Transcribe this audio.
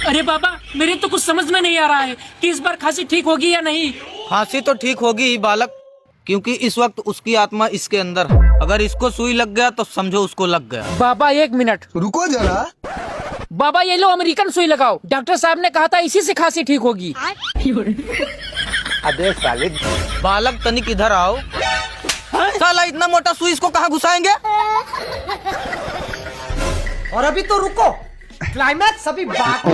अरे बाबा, मेरे तो कुछ समझ में नहीं आ रहा है कि इस बार खांसी ठीक होगी या नहीं। खांसी तो ठीक होगी ही बालक, क्योंकि इस वक्त उसकी आत्मा इसके अंदर है। अगर इसको सुई लग गया तो समझो उसको लग गया। बाबा 1 मिनट रुको जरा। बाबा, ये लो अमेरिकन सुई लगाओ। डॉक्टर साहब ने कहा था इसी से खांसी ठीक होगी। अबे साले। बालक तनिक इधर आओ। साला इतना मोटा सुई इसको कहाँ घुसाएंगे? और अभी तो रुको, क्लाइमैक्स अभी बाकी।